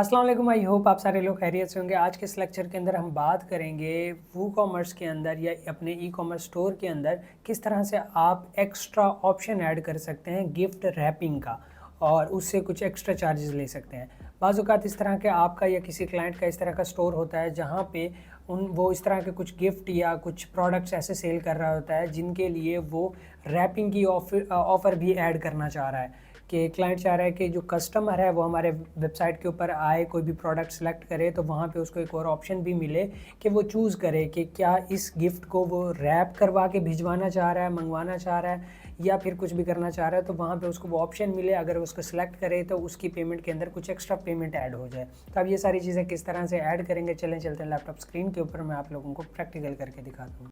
अस्सलाम वालेकुम। I hope आप सारे लोग खैरियत से होंगे। आज के इस लेक्चर के अंदर हम बात करेंगे वू कॉमर्स के अंदर या अपने ई कॉमर्स स्टोर के अंदर किस तरह से आप एक्स्ट्रा ऑप्शन ऐड कर सकते हैं गिफ्ट रैपिंग का, और उससे कुछ एक्स्ट्रा चार्जेस ले सकते हैं। बाज़ औक़ात इस तरह के आपका या किसी क्लाइंट का इस तरह का स्टोर होता है जहाँ पे वो इस तरह के कुछ गिफ्ट या कुछ प्रोडक्ट्स ऐसे सेल कर रहा होता है जिनके लिए वो रैपिंग की ऑफ़र भी ऐड करना चाह रहा है कि क्लाइंट चाह रहा है कि जो कस्टमर है वो हमारे वेबसाइट के ऊपर आए, कोई भी प्रोडक्ट सेलेक्ट करे तो वहाँ पे उसको एक और ऑप्शन भी मिले कि वो चूज़ करे कि क्या इस गिफ्ट को वो रैप करवा के भिजवाना चाह रहा है, मंगवाना चाह रहा है या फिर कुछ भी करना चाह रहा है। तो वहाँ पे उसको वो ऑप्शन मिले, अगर उसको सेलेक्ट करे तो उसकी पेमेंट के अंदर कुछ एक्स्ट्रा पेमेंट ऐड हो जाए। तो अब ये सारी चीज़ें किस तरह से ऐड करेंगे, चलते हैं लैपटॉप स्क्रीन के ऊपर मैं आप लोगों को प्रैक्टिकल करके दिखाता हूँ।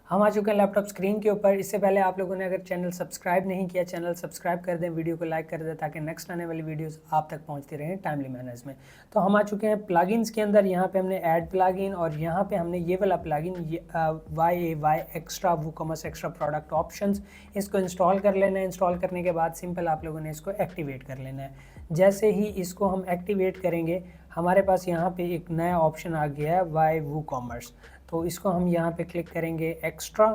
हम आ चुके हैं लैपटॉप स्क्रीन के ऊपर। इससे पहले आप लोगों ने अगर चैनल सब्सक्राइब नहीं किया, चैनल सब्सक्राइब कर दें, वीडियो को लाइक कर दें ताकि नेक्स्ट आने वाली वीडियोस आप तक पहुंचती रहें टाइमली मैनर्स में। तो हम आ चुके हैं प्लगइन्स के अंदर। यहाँ पे हमने ऐड प्लगइन और यहाँ पे हमने ये वाला plugin YAY extra WooCommerce extra product options, इसको इंस्टॉल कर लेना है। इंस्टॉल करने के बाद सिंपल आप लोगों ने इसको एक्टिवेट कर लेना है। जैसे ही इसको हम एक्टिवेट करेंगे हमारे पास यहाँ पे एक नया ऑप्शन आ गया है वाई वूकॉमर्स। तो इसको हम यहाँ पे क्लिक करेंगे एक्स्ट्रा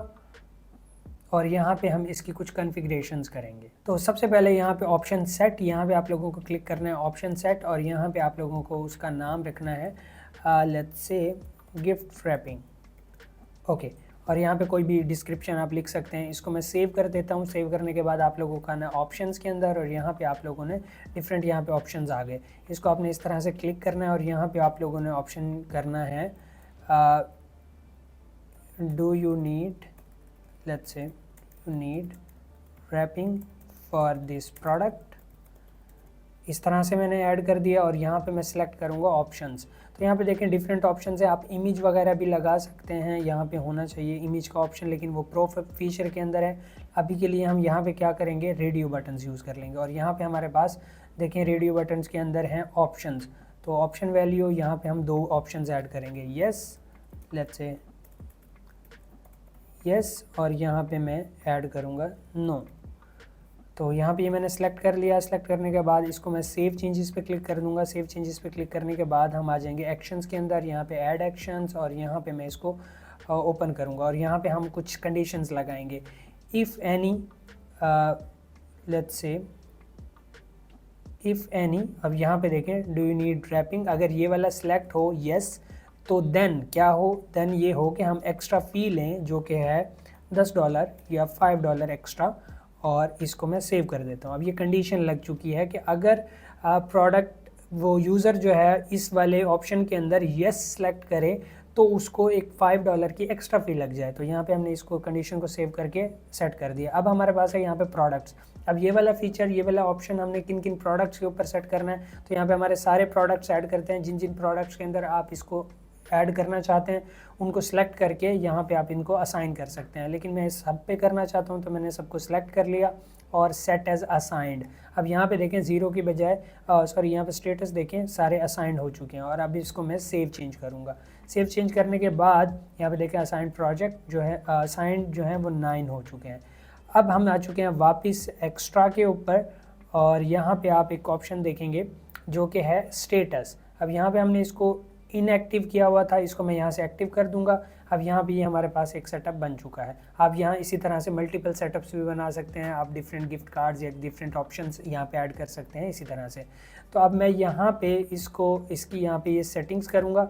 और यहाँ पे हम इसकी कुछ कॉन्फ़िगरेशंस करेंगे। तो सबसे पहले यहाँ पे ऑप्शन सेट, यहाँ पे आप लोगों को क्लिक करना है ऑप्शन सेट और यहाँ पे आप लोगों को उसका नाम रखना है let's say gift wrapping. Okay, और यहाँ पे कोई भी डिस्क्रिप्शन आप लिख सकते हैं। इसको मैं सेव कर देता हूँ। सेव करने के बाद आप लोगों का ना ऑप्शंस के अंदर और यहाँ पे आप लोगों ने डिफरेंट यहाँ पे ऑप्शंस आ गए। इसको आपने इस तरह से क्लिक करना है और यहाँ पे आप लोगों ने ऑप्शन करना है do you need, let's say you need wrapping for this product। इस तरह से मैंने ऐड कर दिया और यहाँ पे मैं सिलेक्ट करूँगा ऑप्शंस। तो यहाँ पे देखें डिफरेंट ऑप्शंस है। आप इमेज वगैरह भी लगा सकते हैं, यहाँ पे होना चाहिए इमेज का ऑप्शन, लेकिन वो प्रो फीचर के अंदर है। अभी के लिए हम यहाँ पे क्या करेंगे, रेडियो बटन्स यूज़ कर लेंगे। और यहाँ पे हमारे पास देखें रेडियो बटन्स के अंदर हैं ऑप्शंस। तो ऑप्शन वैल्यू यहाँ पे हम 2 ऑप्शंस ऐड करेंगे, यस लेट्स से यस और यहाँ पे मैं ऐड करूँगा नो। तो यहाँ पे ये मैंने सेलेक्ट कर लिया। सेलेक्ट करने के बाद इसको मैं सेव चेंजेस पे क्लिक कर दूँगा। सेव चेंजेस पे क्लिक करने के बाद हम आ जाएंगे एक्शंस के अंदर, यहाँ पे ऐड एक्शंस और यहाँ पे मैं इसको ओपन करूँगा और यहाँ पे हम कुछ कंडीशंस लगाएंगे। If any let's say if any, अब यहाँ पे देखें डू यू नीड रैपिंग, अगर ये वाला सेलेक्ट हो यस तो देन क्या हो, देन ये हो कि हम एक्स्ट्रा फ़ी लें जो कि है $10 या $5 एक्स्ट्रा, और इसको मैं सेव कर देता हूँ। अब ये कंडीशन लग चुकी है कि अगर प्रोडक्ट वो यूज़र जो है इस वाले ऑप्शन के अंदर यस सेलेक्ट करे तो उसको एक $5 की एक्स्ट्रा फ़ी लग जाए। तो यहाँ पे हमने इसको कंडीशन को सेव करके सेट कर दिया। अब हमारे पास है यहाँ पे प्रोडक्ट्स। अब ये वाला फीचर, ये वाला ऑप्शन हमने किन किन प्रोडक्ट्स के ऊपर सेट करना है। तो यहाँ पे हमारे सारे प्रोडक्ट्स ऐड करते हैं। जिन जिन प्रोडक्ट्स के अंदर आप इसको ऐड करना चाहते हैं उनको सेलेक्ट करके यहाँ पे आप इनको असाइन कर सकते हैं। लेकिन मैं इस सब पे करना चाहता हूँ तो मैंने सबको सेलेक्ट कर लिया और सेट एज असाइंड। अब यहाँ पे देखें 0 की बजाय सॉरी यहाँ पे स्टेटस देखें सारे असाइंड हो चुके हैं। और अब इसको मैं सेव चेंज करूँगा। सेव चेंज करने के बाद यहाँ पे देखें असाइंड प्रोजेक्ट जो है असाइंड जो है वो 9 हो चुके हैं। अब हम आ चुके हैं वापस एक्स्ट्रा के ऊपर और यहाँ पे आप एक ऑप्शन देखेंगे जो कि है स्टेटस। अब यहाँ पे हमने इसको इनएक्टिव किया हुआ था, इसको मैं यहाँ से एक्टिव कर दूंगा। अब यहाँ भी हमारे पास एक सेटअप बन चुका है। आप यहाँ इसी तरह से मल्टीपल सेटअप्स भी बना सकते हैं। आप डिफरेंट गिफ्ट कार्ड्स या डिफरेंट ऑप्शंस यहाँ पे ऐड कर सकते हैं इसी तरह से। तो अब मैं यहाँ पे इसकी यहाँ पे ये सेटिंग्स करूँगा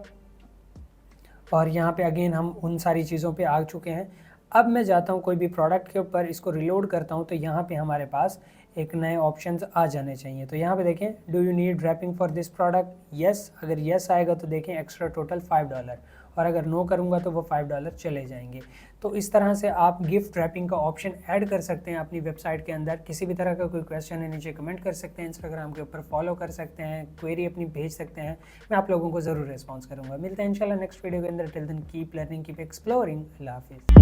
और यहाँ पे अगेन हम उन सारी चीज़ों पे आ चुके हैं। अब मैं जाता हूँ कोई भी प्रोडक्ट के ऊपर, इसको रिलोड करता हूँ तो यहाँ पे हमारे पास एक नए ऑप्शंस आ जाने चाहिए। तो यहाँ पे देखें do you need wrapping for this product, yes. अगर यस आएगा तो देखें एक्स्ट्रा टोटल $5 और अगर नो करूँगा तो वो $5 चले जाएंगे। तो इस तरह से आप गिफ्ट रैपिंग का ऑप्शन ऐड कर सकते हैं अपनी वेबसाइट के अंदर। किसी भी तरह का कोई क्वेश्चन है नीचे कमेंट कर सकते हैं, इंस्टाग्राम के ऊपर फॉलो कर सकते हैं, क्वेरी अपनी भेज सकते हैं, मैं आप लोगों को ज़रूर रिस्पॉन्स करूँगा। मिलते हैं इंशाल्लाह नेक्स्ट वीडियो के अंदर। Till then keep learning, keep exploring. अल्लाह हाफिज़।